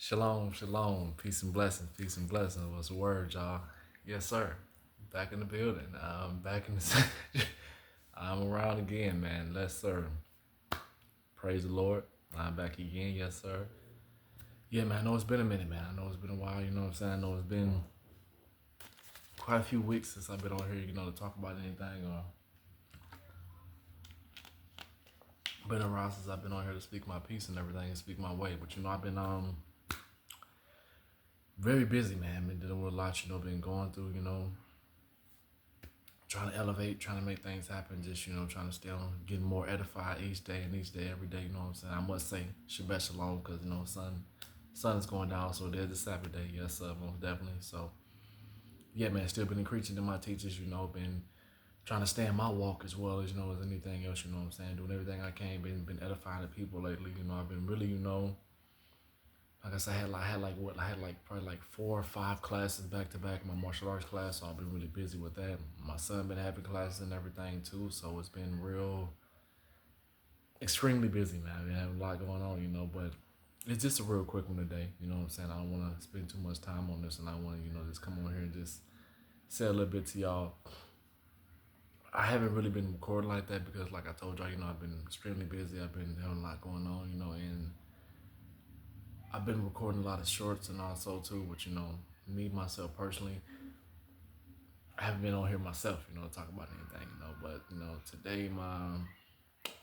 Shalom, shalom, peace and blessings, peace and blessings. What's the word, y'all? Yes, sir. Back in the building. Back in the. I'm around again, man. Yes, sir. Praise the Lord. I'm back again. Yes, sir. Yeah, man. I know it's been a minute, man. I know it's been a while. You know what I'm saying? I know it's been quite a few weeks since I've been on here. To talk about anything or been around since I've been on here to speak my piece and everything and speak my way. But I've been very busy, man. Been dealing with a lot. Been going through. Trying to elevate, trying to make things happen, just, trying to stay on, getting more edified each day and each day, every day, you know what I'm saying? I must say, Shabbat Shalom, because, sun is going down, so there's a Saturday, yes, sir, most definitely. So, yeah, man, still been increasing to my teachers, been trying to stay in my walk as well as, as anything else, you know what I'm saying? Doing everything I can, been edifying the people lately, I've been really, like I said, I had like probably like 4 or 5 classes back to back. My martial arts class, so I've been really busy with that. My son been having classes and everything too, so it's been extremely busy, man. I've been having a lot going on, but it's just a real quick one today. You know what I'm saying? I don't want to spend too much time on this, and I want to, just come on here and just say a little bit to y'all. I haven't really been recording like that because, like I told y'all, I've been extremely busy. I've been having a lot going on, and I've been recording a lot of shorts and also too, but me myself personally, I haven't been on here myself, to talk about anything, but today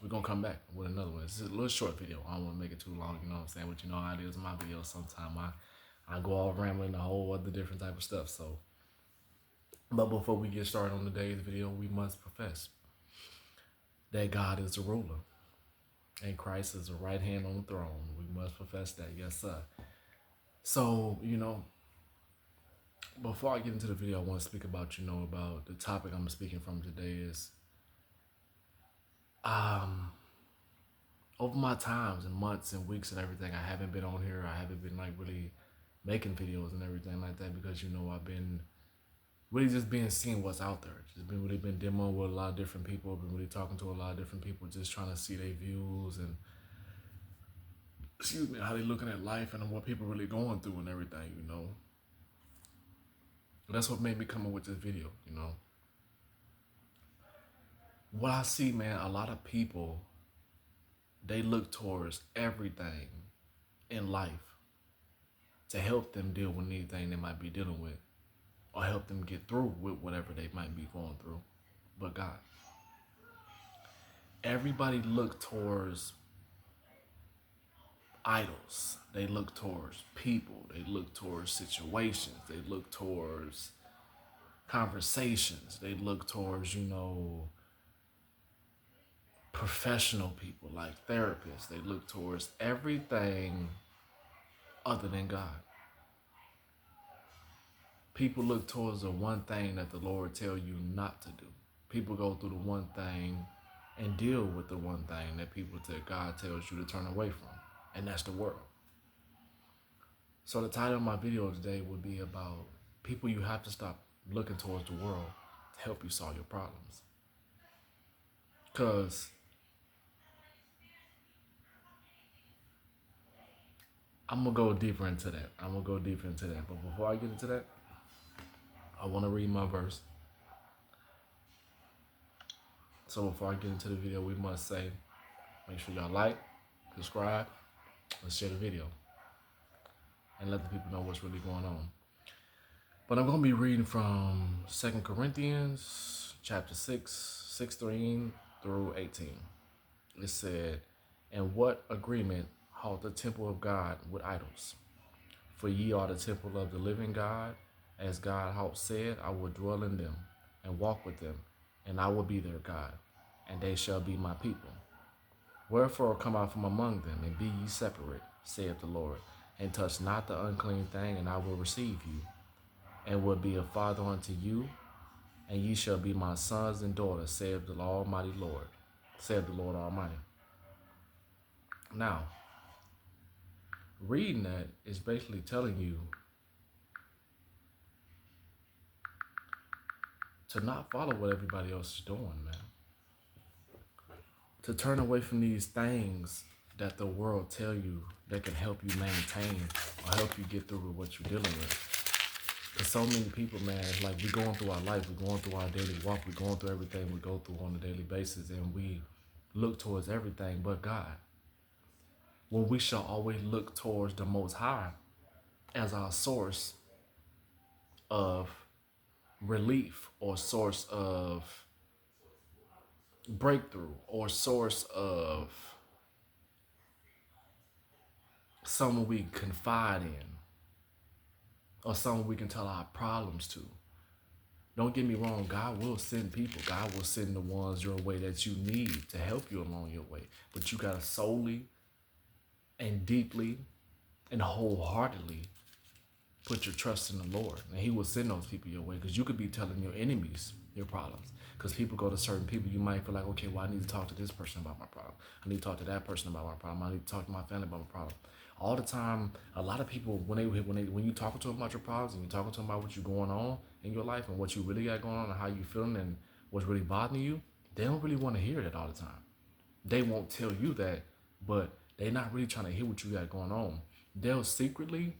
we're gonna come back with another one. It's a little short video. I don't wanna make it too long, you know what I'm saying? But you know how it is in my videos sometimes I go all rambling a whole other different type of stuff. So but before we get started on today's video, we must profess that God is the ruler and Christ is the right hand on the throne. We must profess that, yes sir. So, before I get into the video, I want to speak about, about the topic I'm speaking from today is, over my times and months and weeks and everything, I haven't been on here. I haven't been like really making videos and everything like that because, I've been really just being seeing what's out there. Just been really been demoing with a lot of different people. Been really talking to a lot of different people, just trying to see their views and, how they looking at life and what people really going through and everything, That's what made me come up with this video, What I see, man, a lot of people, they look towards everything in life to help them deal with anything they might be dealing with or help them get through with whatever they might be going through. But God, everybody look towards idols. They look towards people. They look towards situations. They look towards conversations. They look towards, professional people like therapists. They look towards everything other than God. People look towards the one thing that the Lord tell you not to do. People go through the one thing and deal with the one thing that God tells you to turn away from, and that's the world. So the title of my video today would be about people you have to stop looking towards the world to help you solve your problems. Because I'm going to go deeper into that. But before I get into that, I want to read my verse. So before I get into the video, we must say, make sure y'all like, subscribe, and share the video. And let the people know what's really going on. But I'm going to be reading from 2 Corinthians chapter 16 through 18. It said, "And what agreement hath the temple of God with idols? For ye are the temple of the living God, as God hath said, I will dwell in them, and walk with them, and I will be their God, and they shall be my people. Wherefore come out from among them, and be ye separate, saith the Lord, and touch not the unclean thing, and I will receive you, and will be a father unto you, and ye shall be my sons and daughters, saith the Almighty Lord, saith the Lord Almighty." Now, reading that is basically telling you to not follow what everybody else is doing, man. To turn away from these things that the world tell you that can help you maintain or help you get through with what you're dealing with. Because so many people, man, it's like we're going through our life, we're going through our daily walk, we're going through everything we go through on a daily basis, and we look towards everything but God. When we shall always look towards the Most High as our source of relief or source of breakthrough or source of someone we confide in or someone we can tell our problems to. Don't get me wrong, God will send people. God will send the ones your way that you need to help you along your way. But you got to solely and deeply and wholeheartedly put your trust in the Lord. And he will send those people your way, because you could be telling your enemies your problems. Because people go to certain people, you might feel like, okay, well, I need to talk to this person about my problem. I need to talk to that person about my problem. I need to talk to my family about my problem. All the time, a lot of people, when you talk to them about your problems and you talking to them about what you're going on in your life and what you really got going on and how you feeling and what's really bothering you, they don't really want to hear that all the time. They won't tell you that, but they're not really trying to hear what you got going on. They'll secretly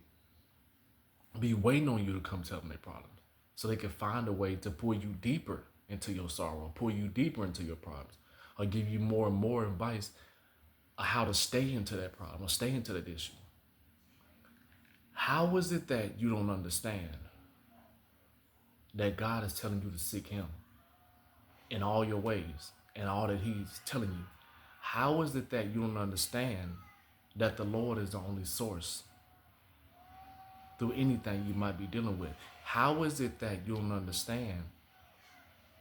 be waiting on you to come tell them their problems so they can find a way to pull you deeper into your sorrow, pull you deeper into your problems, or give you more and more advice on how to stay into that problem or stay into that issue. How is it that you don't understand that God is telling you to seek him in all your ways and all that he's telling you? How is it that you don't understand that the Lord is the only source through anything you might be dealing with? How is it that you don't understand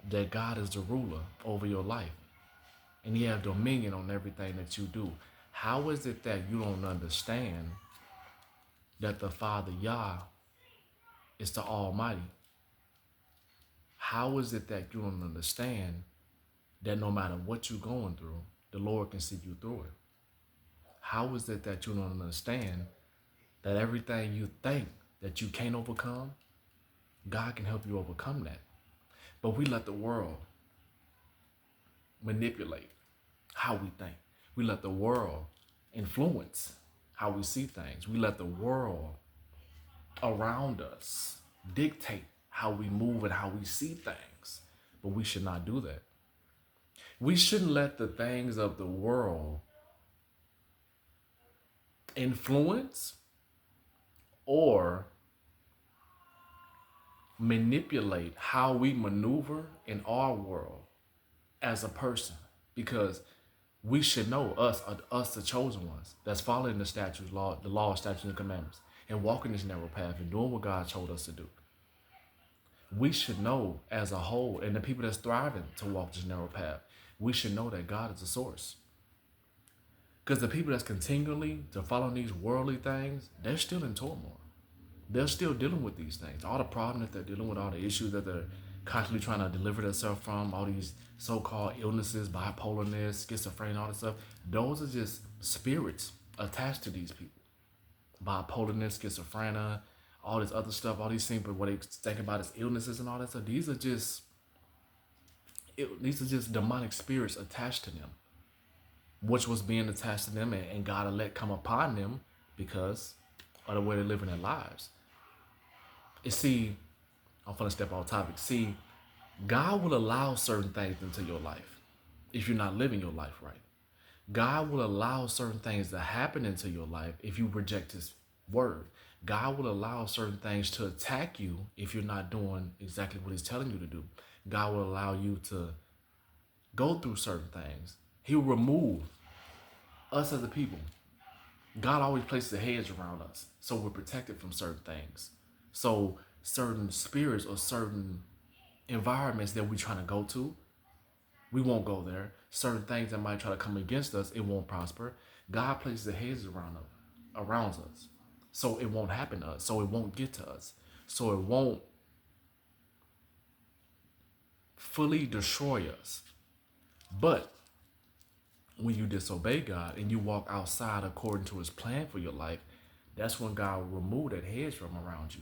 that God is the ruler over your life and he has dominion on everything that you do? How is it that you don't understand that the Father Yah is the Almighty? How is it that you don't understand that no matter what you're going through, the Lord can see you through it? How is it that you don't understand that everything you think that you can't overcome, God can help you overcome that? But we let the world manipulate how we think. We let the world influence how we see things. We let the world around us dictate how we move and how we see things. But we should not do that. We shouldn't let the things of the world influence or manipulate how we maneuver in our world as a person, because we should know us the chosen ones that's following the statutes, the law, statutes, and commandments, and walking this narrow path and doing what God told us to do. We should know as a whole, and the people that's thriving to walk this narrow path, we should know that God is the source. Because the people that's continually to follow these worldly things, they're still in turmoil. They're still dealing with these things. All the problems that they're dealing with, all the issues that they're constantly trying to deliver themselves from, all these so-called illnesses, bipolarness, schizophrenia, all this stuff, those are just spirits attached to these people. Bipolarness, schizophrenia, all this other stuff, all these things, but what they think about is illnesses and all that stuff. These are just demonic spirits attached to them, which was being attached to them, and God let come upon them because of the way they're living their lives. And see, I'm gonna step off topic. See, God will allow certain things into your life if you're not living your life right. God will allow certain things to happen into your life if you reject his word. God will allow certain things to attack you if you're not doing exactly what he's telling you to do. God will allow you to go through certain things. He'll remove us as a people. God always places a hedge around us so we're protected from certain things. So certain spirits or certain environments that we're trying to go to, we won't go there. Certain things that might try to come against us, it won't prosper. God places a hedge around us so it won't happen to us, so it won't get to us, so it won't fully destroy us. But when you disobey God and you walk outside according to his plan for your life, that's when God will remove that hedge from around you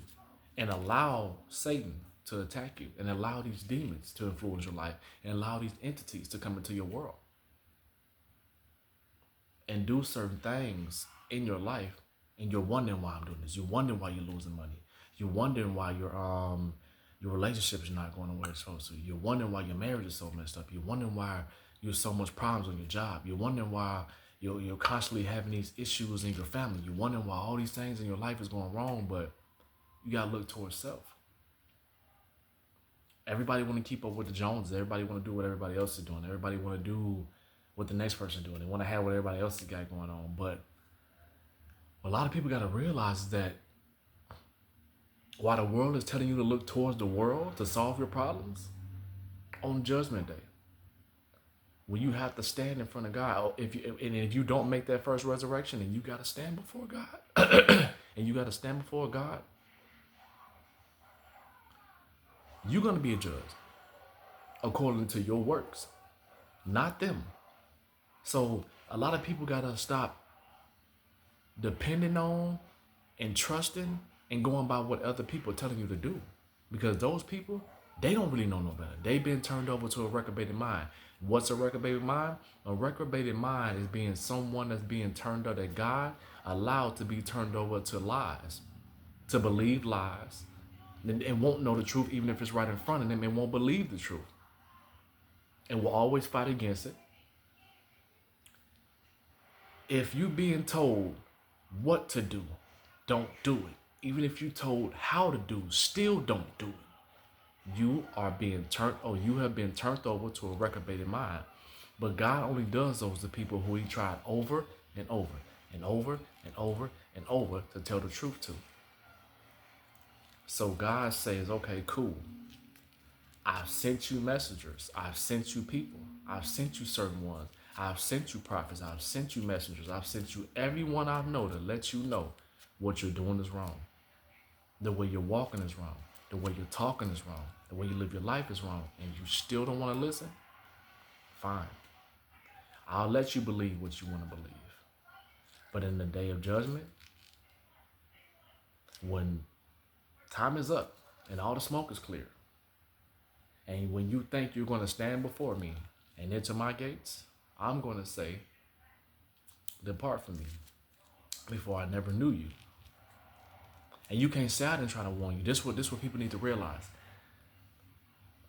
and allow Satan to attack you and allow these demons to influence your life and allow these entities to come into your world and do certain things in your life and you're wondering why I'm doing this. You're wondering why you're losing money. You're wondering why your relationship is not going the way it's supposed to. You're wondering why your marriage is so messed up. You're wondering why you have so much problems on your job. You're wondering why you're constantly having these issues in your family. You're wondering why all these things in your life is going wrong, but you gotta look towards self. Everybody want to keep up with the Joneses. Everybody want to do what everybody else is doing. Everybody want to do what the next person doing. They want to have what everybody else has got going on. But a lot of people got to realize is that while the world is telling you to look towards the world to solve your problems, on Judgment Day, when you have to stand in front of God, if you don't make that first resurrection, and you got to stand before God, and you got to stand before God, you're going to be a judge according to your works, not them. So a lot of people got to stop depending on and trusting and going by what other people are telling you to do. Because those people, they don't really know no better. They've been turned over to a reprobated mind. What's a reprobated mind? A reprobated mind is being someone that's being turned over that God allowed to be turned over to lies, to believe lies, and won't know the truth even if it's right in front of them, and won't believe the truth, and will always fight against it. If you being told what to do, don't do it. Even if you told how to do, still don't do it. You have been turned over to a reprobated mind. But God only does those to people who He tried over and over and over and over and over to tell the truth to. So God says, okay, cool. I've sent you messengers. I've sent you people. I've sent you certain ones. I've sent you prophets. I've sent you messengers. I've sent you everyone I know to let you know what you're doing is wrong. The way you're walking is wrong. The way you're talking is wrong. The way you live your life is wrong. And you still don't want to listen? Fine. I'll let you believe what you want to believe. But in the day of judgment, when time is up and all the smoke is clear, and when you think you're going to stand before me and enter my gates, I'm going to say, depart from me, before I never knew you. And you can't say I didn't try to warn you. This is what people need to realize.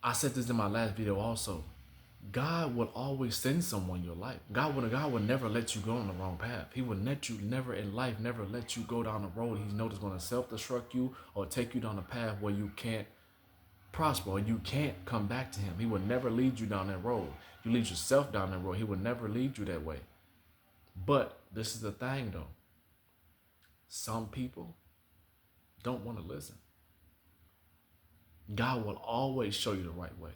I said this in my last video also. God will always send someone in your life. God will never let you go on the wrong path. He will never let you go down the road He knows is going to self-destruct you or take you down a path where you can't prosper or you can't come back to Him. He will never lead you down that road. You lead yourself down that road. He will never lead you that way. But this is the thing though. Some people don't want to listen. God will always show you the right way.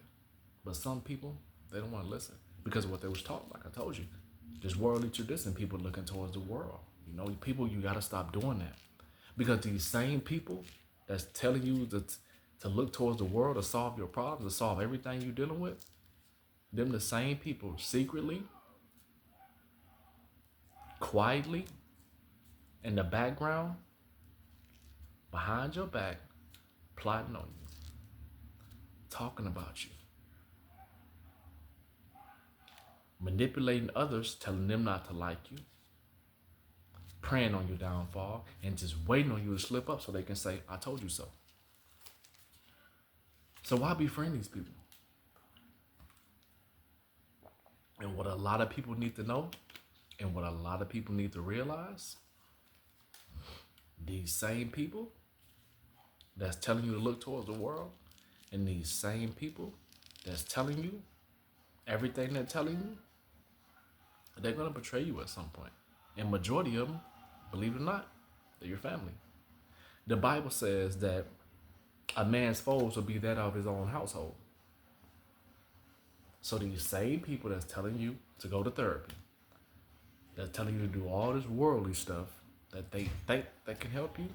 But some people, they don't want to listen because of what they was taught. Like I told you, this worldly tradition, people looking towards the world. People, you got to stop doing that. Because these same people that's telling you to look towards the world to solve your problems, to solve everything you're dealing with, them the same people secretly, quietly, in the background, behind your back, plotting on you, talking about you, manipulating others, telling them not to like you, praying on your downfall, and just waiting on you to slip up so they can say, I told you so. So why befriend these people? And what a lot of people need to know, and what a lot of people need to realize, these same people that's telling you to look towards the world, and these same people that's telling you everything they're telling you, they're going to betray you at some point. And majority of them, believe it or not, they're your family. The Bible says that a man's foes will be that of his own household. So these same people that's telling you to go to therapy, that's telling you to do all this worldly stuff that they think that can help you,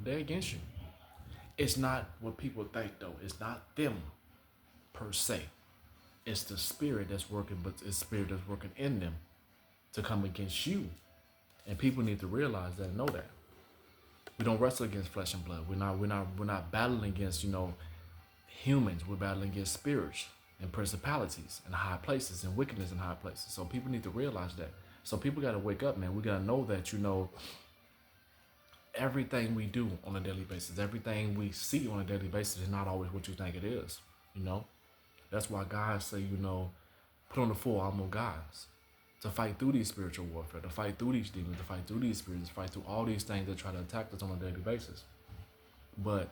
they're against you. It's not what people think though. It's not them per se. It's the spirit that's working, but it's spirit that's working in them to come against you. And people need to realize that and know that. We don't wrestle against flesh and blood. We're not battling against, humans. We're battling against spirits and principalities and high places and wickedness in high places. So people need to realize that. So people got to wake up, man. We got to know that, everything we do on a daily basis, everything we see on a daily basis is not always what you think it is, you know? That's why God say, put on the full armor of God to fight through these spiritual warfare, to fight through these demons, to fight through these spirits, to fight through all these things that try to attack us on a daily basis. But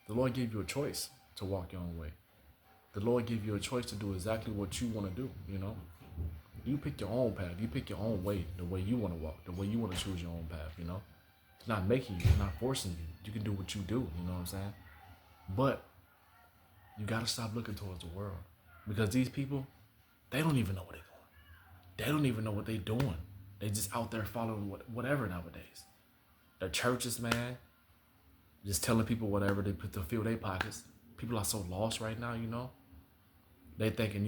the Lord gave you a choice to walk your own way. The Lord gave you a choice to do exactly what you want to do, You pick your own path. You pick your own way, the way you want to walk, the way you want to choose your own path, It's not making you, it's not forcing you. You can do what you do, you know what I'm saying? But you got to stop looking towards the world. Because these people, they don't even know what they're doing. They don't even know what they're doing. They just out there following whatever nowadays. The churches, man, just telling people whatever they put to fill their pockets. People are so lost right now, They thinking,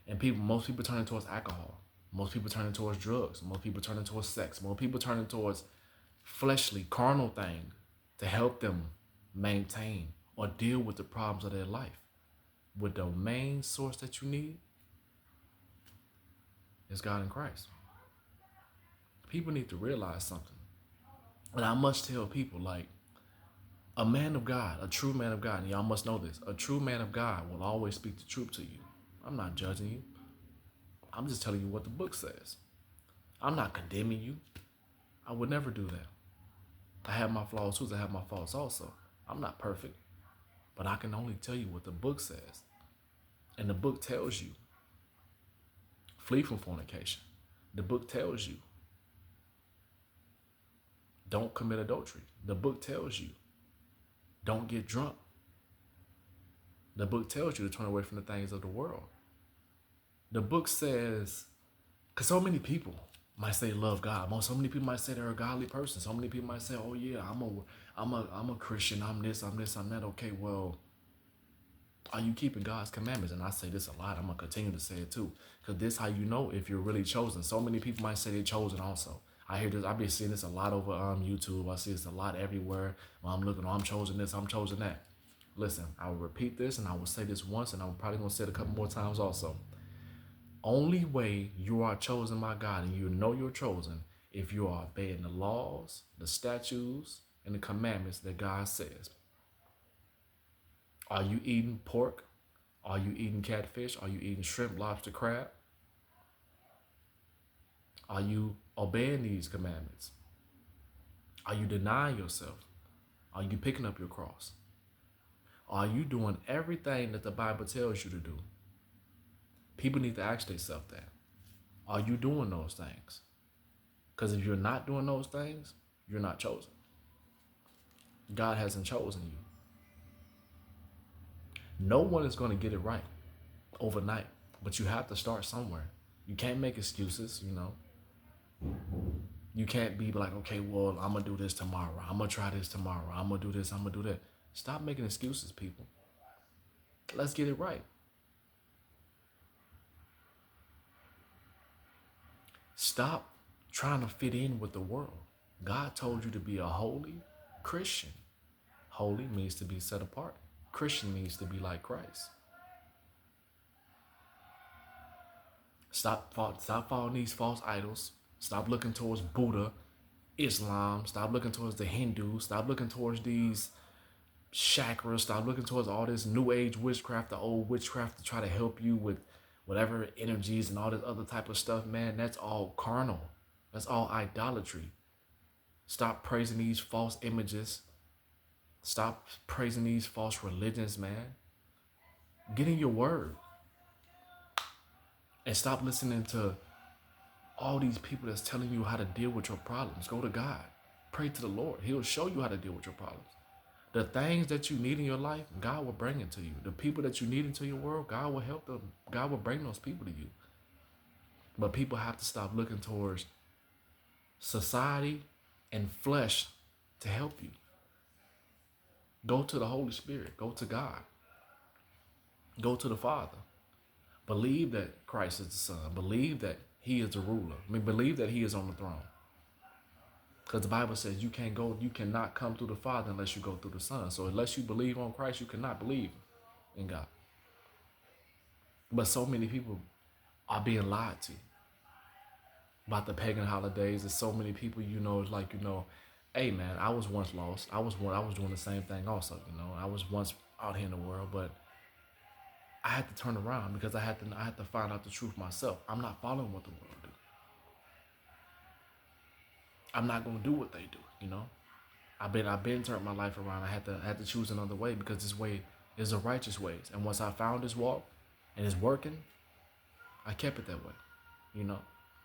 and most people turning towards alcohol. Most people turning towards drugs. Most people turning towards sex. Most people turning towards fleshly, carnal things to help them maintain or deal with the problems of their life. With the main source that you need is God in Christ. People need to realize something. And I must tell people, like, a man of God, a true man of God, and y'all must know this, a true man of God will always speak the truth to you. I'm not judging you. I'm just telling you what the book says. I'm not condemning you. I would never do that. I have my flaws too. I have my faults also. I'm not perfect. But I can only tell you what the book says. And the book tells you, flee from fornication. The book tells you, don't commit adultery. The book tells you, don't get drunk. The book tells you to turn away from the things of the world. The book says, because so many people might say love God. So many people might say they're a godly person. So many people might say, oh yeah, I'm a Christian. I'm this, I'm that. Okay, well, are you keeping God's commandments? And I say this a lot. I'm going to continue to say it too. Because this is how you know if you're really chosen. So many people might say they're chosen also. I hear this. I've been seeing this a lot over YouTube. I see this a lot everywhere. When I'm looking, I'm chosen this, I'm chosen that. Listen, I will repeat this and I will say this once and I'm probably going to say it a couple more times also. Only way you are chosen by God and you know you're chosen if you are obeying the laws, the statutes, and the commandments that God says. Are you eating pork? Are you eating catfish? Are you eating shrimp, lobster, crab? Are you obeying these commandments? Are you denying yourself? Are you picking up your cross? Are you doing everything that the Bible tells you to do? People need to ask themselves that. Are you doing those things? Because if you're not doing those things, you're not chosen. God hasn't chosen you. No one is going to get it right overnight, but you have to start somewhere. You can't make excuses, You can't be like, okay, well, I'm going to do this tomorrow. I'm going to try this tomorrow. I'm going to do this. I'm going to do that. Stop making excuses, people. Let's get it right. Stop trying to fit in with the world. God told you to be a holy Christian. Holy means to be set apart. Christian means to be like Christ. Stop following these false idols. Stop looking towards Buddha, Islam. Stop looking towards the Hindus. Stop looking towards these chakras. Stop looking towards all this new age witchcraft, the old witchcraft to try to help you with whatever energies and all this other type of stuff, man. That's all carnal. That's all idolatry. Stop praising these false images. Stop praising these false religions, man. Get in your word. And stop listening to all these people that's telling you how to deal with your problems. Go to God. Pray to the Lord. He'll show you how to deal with your problems. The things that you need in your life, God will bring it to you. The people that you need into your world, God will help them. God will bring those people to you. But people have to stop looking towards society and flesh to help you. Go to the Holy Spirit. Go to God. Go to the Father. Believe that Christ is the Son. Believe that He is the ruler. Believe that He is on the throne. Because the Bible says you cannot come through the Father unless you go through the Son. So unless you believe on Christ, you cannot believe in God. But so many people are being lied to. about the pagan holidays. There's so many people, it's like, hey man, I was once lost. I was doing the same thing also, I was once out here in the world, but I had to turn around because I had to find out the truth myself. I'm not following what the world do. I'm not gonna do what they do. I've been turned my life around. I had to choose another way because this way is the righteous ways. And once I found this walk and it's working, I kept it that way. You know,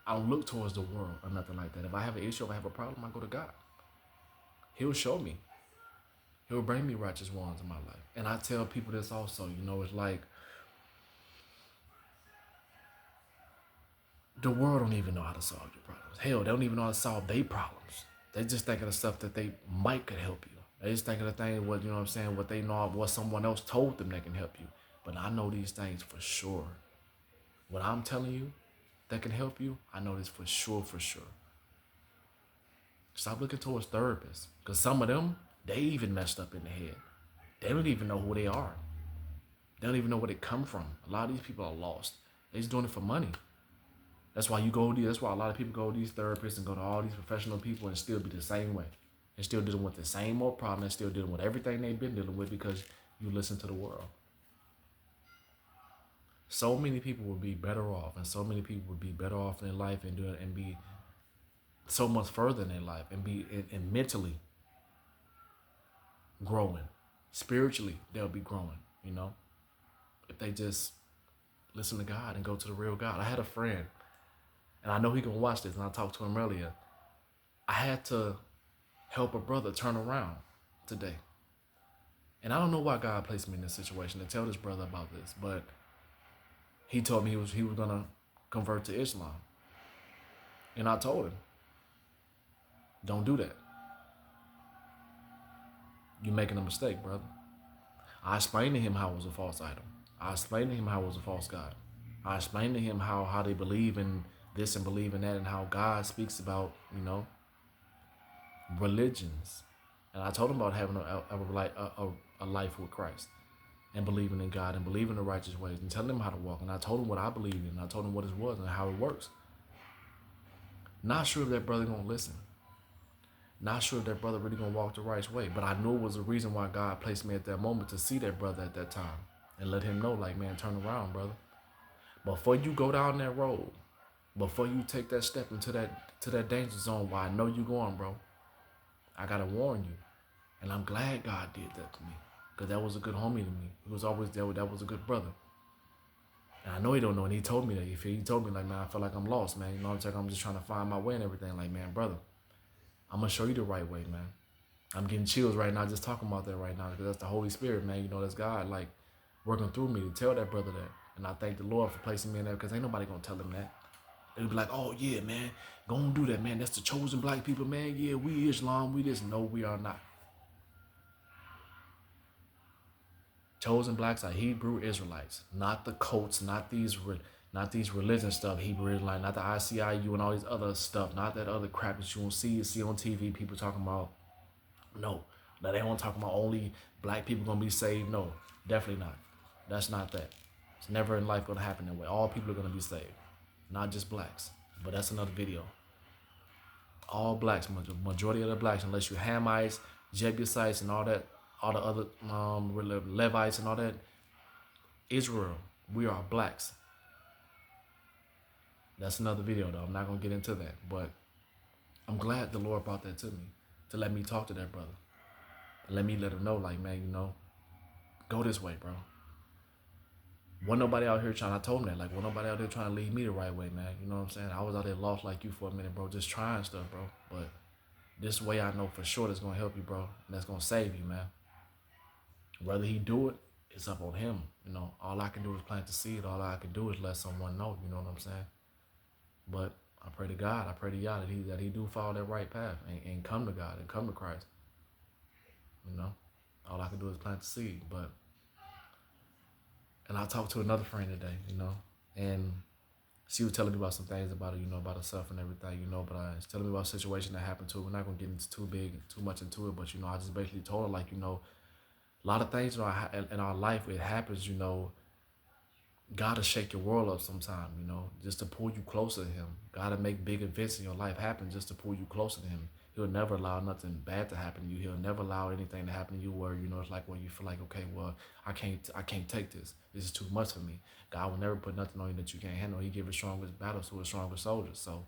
I don't look towards the world or nothing like that. If I have an issue, if I have a problem, I go to God. He'll show me. He'll bring me righteous ones in my life. And I tell people this also, it's like the world don't even know how to solve your problems. Hell, they don't even know how to solve their problems. They just think of the stuff that they might could help you. They just think of the thing what what they know, what someone else told them that can help you. But I know these things for sure. What I'm telling you that can help you, I know this for sure, for sure. Stop looking towards therapists. Because some of them, they even messed up in the head. They don't even know who they are. They don't even know where they come from. A lot of these people are lost. They're just doing it for money. That's why that's why a lot of people go to these therapists and go to all these professional people and still be the same way. They're still dealing with the same old problem. They're still dealing with everything they've been dealing with because you listen to the world. So many people would be better off, and so many people would be better off in their life and be so much further in their life and be and mentally growing. Spiritually, they'll be growing, if they just listen to God and go to the real God. I had a friend, and I know he can watch this, and I talked to him earlier. I had to help a brother turn around today. And I don't know why God placed me in this situation to tell this brother about this, but he told me he was gonna convert to Islam. And I told him, don't do that. You're making a mistake, brother. I explained to him how it was a false idol. I explained to him how it was a false God. I explained to him how they believe in this and believe in that, and how God speaks about, religions. And I told him about having a life with Christ and believing in God and believing in the righteous ways and telling him how to walk. And I told him what I believed in. I told him what it was and how it works. Not sure if that brother gonna listen. Not sure if that brother really gonna walk the right way. But I knew it was the reason why God placed me at that moment to see that brother at that time and let him know, like, man, turn around, brother. Before you go down that road, before you take that step into that danger zone where I know you going, bro, I gotta warn you. And I'm glad God did that to me, because that was a good homie to me. He was always there. That was a good brother. And I know he don't know, and he told me that. He told me, like, man, I feel like I'm lost, man. You know what I'm saying? I'm just trying to find my way and everything. Like, man, brother, I'm gonna show you the right way, man. I'm getting chills right now just talking about that right now, because that's the Holy Spirit, man. That's God, like, working through me to tell that brother that. And I thank the Lord for placing me in there, because ain't nobody gonna tell him that. They'll be like, oh yeah, man, go and do that, man. That's the chosen black people, man. Yeah, we Islam, we this. No, we are not. Chosen blacks are Hebrew Israelites, not the cults, not these religion stuff, Hebrew Israelite, not the ICIU and all these other stuff, not that other crap that you won't see on TV, people talking about. No, that they don't talk about only black people gonna be saved. No, definitely not. That's not that. It's never in life gonna happen that way. All people are gonna be saved, not just blacks. But that's another video. All blacks, majority of the blacks, unless you're Hamites, Jebusites, and all that, all the other Levites and all that. Israel, we are blacks. That's another video though. I'm not gonna get into that, but I'm glad the Lord brought that to me to let me talk to that brother. And let him know, like, man, go this way, bro. Wasn't nobody out here I told him that, like, wasn't nobody out there trying to lead me the right way, man. You know what I'm saying? I was out there lost like you for a minute, bro, just trying stuff, bro. But this way I know for sure that's gonna help you, bro. And that's gonna save you, man. Whether he do it, it's up on him. All I can do is plant the seed. All I can do is let someone know, you know what I'm saying? But I pray to God, I pray to y'all that he do follow that right path and come to God and come to Christ. All I can do is plant the seed. And I talked to another friend today, and she was telling me about some things about it, about herself and everything, but I was telling me about a situation that happened to her. We're not gonna get into too much into it, but I just basically told her, like, a lot of things in our life, it happens, Gotta shake your world up sometime, just to pull you closer to him. Gotta make big events in your life happen just to pull you closer to him. He'll never allow nothing bad to happen to you. He'll never allow anything to happen to you where, it's like where you feel like, okay, well, I can't take this. This is too much for me. God will never put nothing on you that you can't handle. He give his strongest battles to his strongest soldiers. So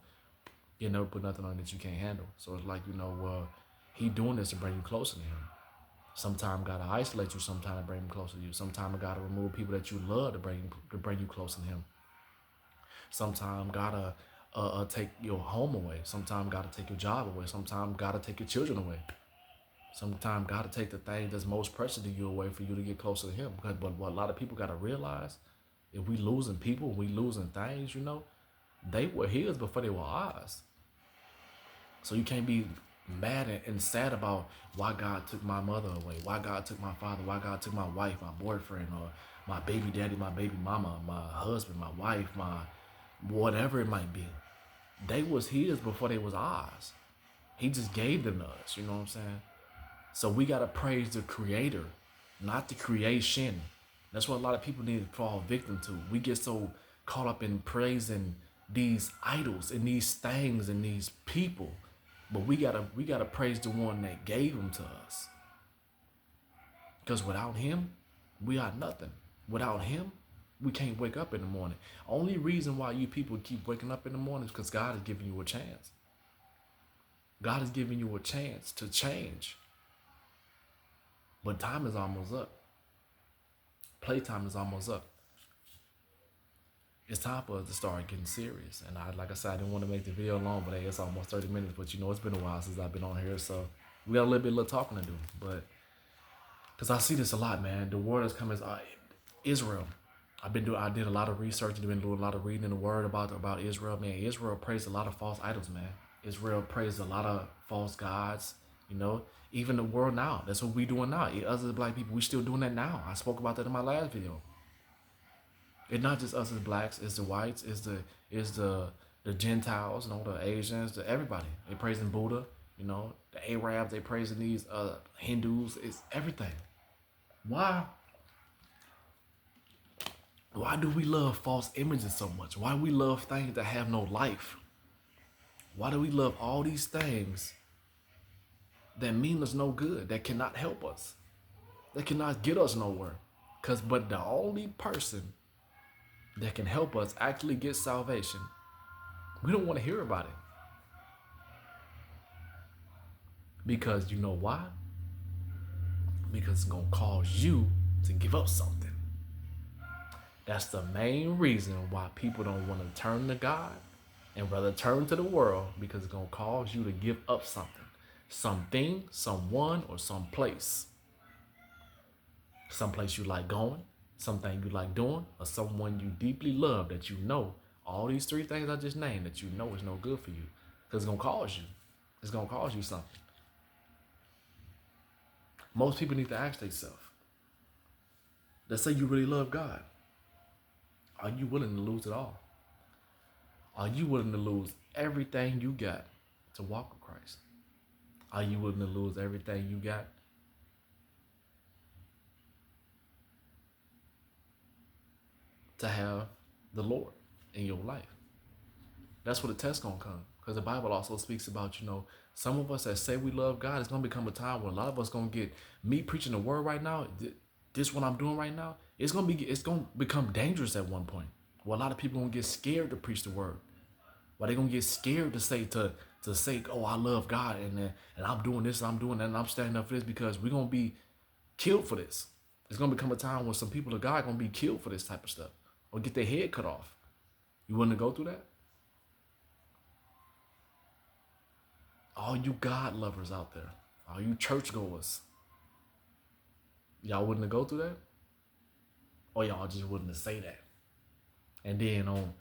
he'll never put nothing on you that you can't handle. So it's like, well, he doing this to bring you closer to him. Sometimes gotta isolate you. Sometimes to bring him closer to you. Sometimes gotta remove people that you love to bring you closer to him. Sometimes gotta take your home away. Sometimes gotta take your job away. Sometimes gotta take your children away. Sometimes gotta take the thing that's most precious to you away for you to get closer to him. But what a lot of people gotta realize, if we losing people, we losing things, they were his before they were ours. So you can't be mad and sad about why God took my mother away, why God took my father, why God took my wife, my boyfriend, or my baby daddy, my baby mama, my husband, my wife, my whatever it might be. They was his before they was ours. He just gave them to us, you know what I'm saying? So we gotta praise the creator, not the creation. That's what a lot of people need to fall victim to. We get so caught up in praising these idols and these things and these people. But we gotta praise the one that gave them to us. Because without him, we are nothing. Without him, we can't wake up in the morning. Only reason why you people keep waking up in the morning is because God is giving you a chance. God is giving you a chance to change. But time is almost up. Playtime is almost up. It's time for us to start getting serious. And like I said, I didn't want to make the video long, but hey, it's almost 30 minutes. But it's been a while since I've been on here, so we got a little talking to do. But because I see this a lot, man. The word is coming. Israel. I did a lot of research and been doing a lot of reading in the word about Israel, man. Israel praised a lot of false idols, man. Israel praised a lot of false gods, Even the world now. That's what we doing now. Us as black people, we still doing that now. I spoke about that in my last video. It's not just us as blacks, it's the whites, it's the Gentiles, the Asians, everybody. They praising Buddha, the Arabs, they praising these Hindus, it's everything. Why? Why do we love false images so much? Why do we love things that have no life? Why do we love all these things that mean us no good, that cannot help us, that cannot get us nowhere? But the only person that can help us actually get salvation, we don't want to hear about it. Because you know why? Because it's going to cause you to give up something. That's the main reason why people don't want to turn to God and rather turn to the world, because it's going to cause you to give up something. Something, someone, or some place. Someplace you like going, something you like doing, or someone you deeply love that all these three things I just named that is no good for you. Because it's going to cause you. It's going to cause you something. Most people need to ask themselves, let's say you really love God. Are you willing to lose it all? Are you willing to lose everything you got to walk with Christ? Are you willing to lose everything you got to have the Lord in your life? That's where the test gonna come. Because the Bible also speaks about, some of us that say we love God, it's gonna become a time where a lot of us gonna get me preaching the word right now. This what I'm doing right now. It's gonna become dangerous at one point. Well, a lot of people gonna get scared to preach the word. Why they gonna get scared to say oh, I love God and I'm doing this and I'm doing that and I'm standing up for this, because we're gonna be killed for this. It's gonna become a time where some people of God gonna be killed for this type of stuff or get their head cut off. You willing to go through that? All you God lovers out there, all you churchgoers, y'all willing to go through that? Or y'all just willing to say that? And then on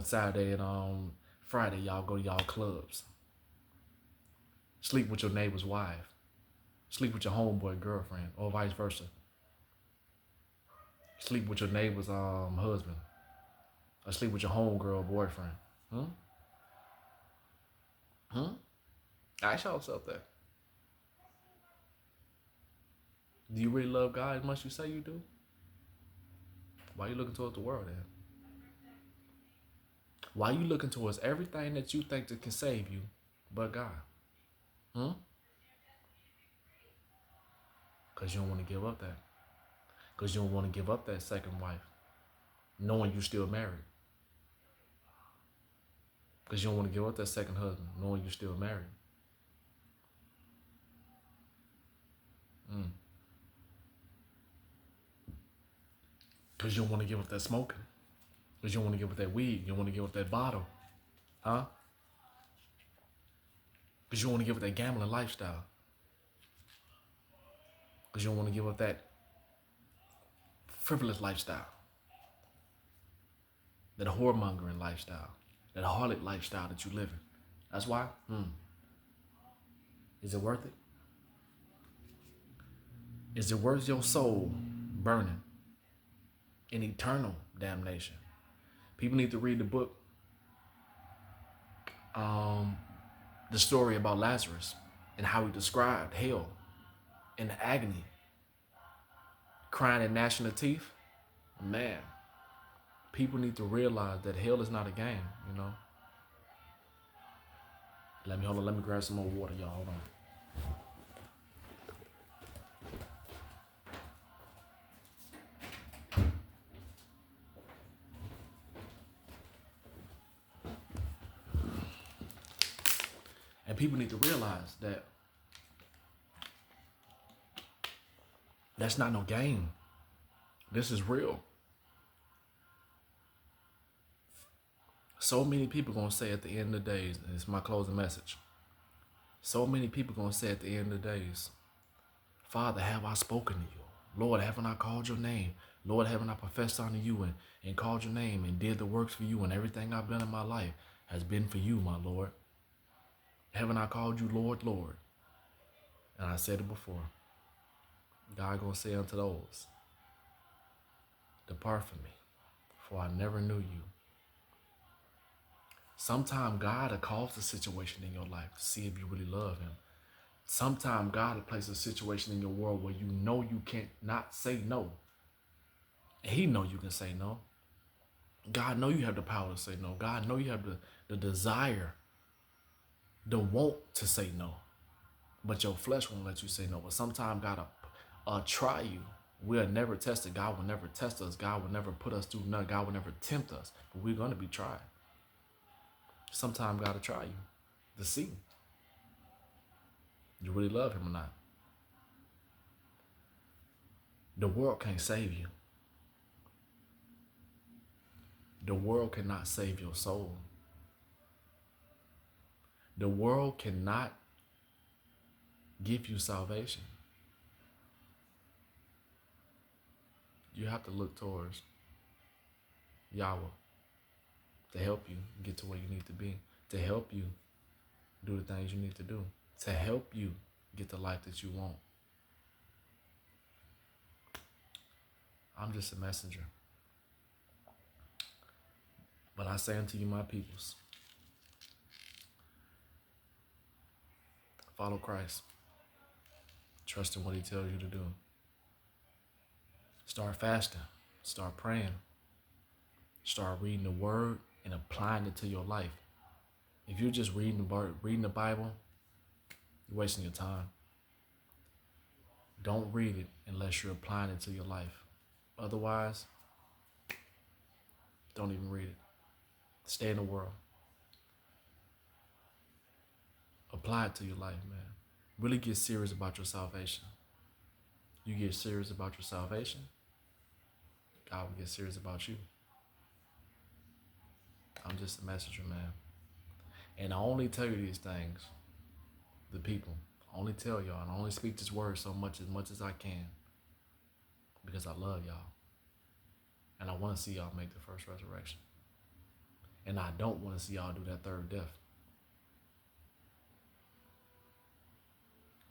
Saturday and Friday, y'all go to y'all clubs. Sleep with your neighbor's wife. Sleep with your homeboy girlfriend, or vice versa. Sleep with your neighbor's husband. Or sleep with your homegirl boyfriend. Ask yourself that. Do you really love God as much as you say you do? Why you looking towards the world then? Why you looking towards everything that you think that can save you but God? Because you don't want to give up that. Because you don't want to give up that second wife, knowing you still married. Because you don't want to give up that second husband, knowing you still married. Because you don't want to give up that smoking. Because you don't want to give up that weed. You don't want to give up that bottle. Huh? Because you don't want to give up that gambling lifestyle. Because you don't want to give up that frivolous lifestyle. That whoremongering lifestyle. That harlot lifestyle that you live in. That's why? Is it worth it? Is it worth your soul burning in eternal damnation? People need to read the book, the story about Lazarus and how he described hell and the agony, crying and gnashing of teeth. Man, people need to realize that hell is not a game, you know. Let me grab some more water, y'all. Hold on. And people need to realize that that's not no game. This is real. So many people gonna say at the end of the days, and it's my closing message. So many people gonna say at the end of the days, Father, have I spoken to you? Lord, haven't I called your name? Lord, haven't I professed unto you and called your name and did the works for you, and everything I've done in my life has been for you, my Lord. Haven't I called you Lord, Lord? And I said it before. God gonna say unto those, depart from me, for I never knew you. Sometime God will cause a situation in your life to see if you really love him. Sometime God will place a situation in your world where you know you can't not say no. And he know you can say no. God know you have the power to say no. God know you have the desire, the want to say no. But your flesh won't let you say no. But sometimes God will try you. We'll never test it. God will never test us. God will never put us through nothing. God will never tempt us. But we're going to be tried. Sometimes God will try you to see you really love him or not. The world can't save you. The world cannot save your soul. The world cannot give you salvation. You have to look towards Yahweh to help you get to where you need to be, to help you do the things you need to do, to help you get the life that you want. I'm just a messenger. But I say unto you, my peoples, follow Christ. Trust in what he tells you to do. Start fasting. Start praying. Start reading the word and applying it to your life. If you're just reading the Bible, you're wasting your time. Don't read it unless you're applying it to your life. Otherwise, don't even read it. Stay in the world. Apply it to your life, man. Really get serious about your salvation. You get serious about your salvation, God will get serious about you. I'm just a messenger, man. And I only tell you these things, the people. I only tell y'all, and I only speak this word as much as I can, because I love y'all. And I want to see y'all make the first resurrection. And I don't want to see y'all do that third death.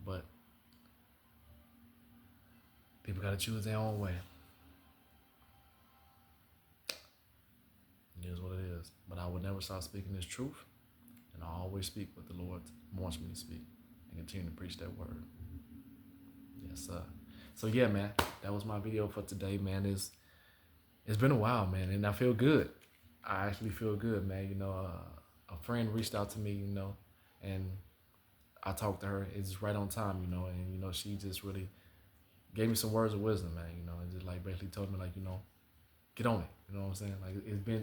But people got to choose their own way. It is what it is. But I will never stop speaking this truth. And I always speak what the Lord wants me to speak. And continue to preach that word. Yes, sir. So yeah, man. That was my video for today, man. It's been a while, man, and I feel good. I actually feel good, man. A friend reached out to me, and I talked to her. It's right on time, and she just really gave me some words of wisdom, man. And just like basically told me like, get on it. You know what I'm saying? Like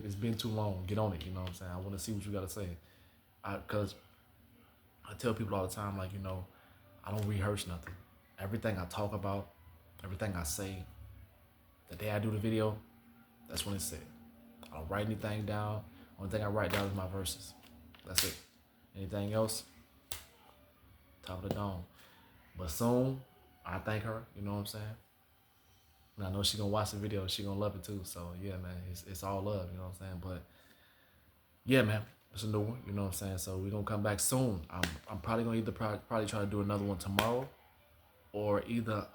it's been too long. Get on it. You know what I'm saying? I want to see what you got to say. Cause I tell people all the time, like, I don't rehearse nothing. Everything I talk about, everything I say, the day I do the video, that's when it's said. I don't write anything down. Only thing I write down is my verses. That's it. Anything else, top of the dome. But soon, I thank her. You know what I'm saying? And I know she gonna watch the video. She gonna love it too. So yeah, man, it's all love. You know what I'm saying? But yeah, man, it's a new one. You know what I'm saying? So we're gonna come back soon. I'm probably gonna either probably try to do another one tomorrow, or either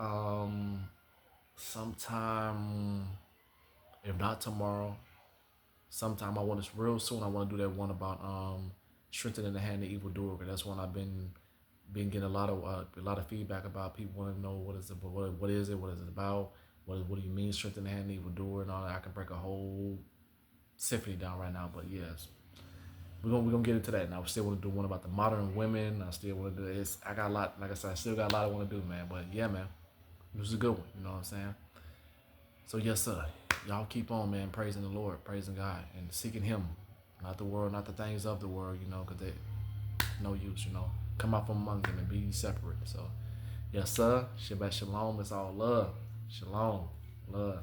sometime, if not tomorrow, sometime I want to real soon. I want to do that one about strengthening the hand of evil doer. That's one I've been getting a lot of feedback about. People want to know what is it, what is it, what is it about, what do you mean strengthening the hand of evil doer and all that. I can break a whole symphony down right now, but yes, we're gonna get into that. Now I still want to do one about the modern women. I still want to do this. I got a lot, like I said, I still got a lot I want to do, man. But yeah, man, it was a good one. You know what I'm saying? So yes, sir. Y'all keep on, man, praising the Lord, praising God, and seeking Him, not the world, not the things of the world, because they no use, Come out from among them and be separate. So, yes, sir. Shabbat shalom. It's all love. Shalom, love.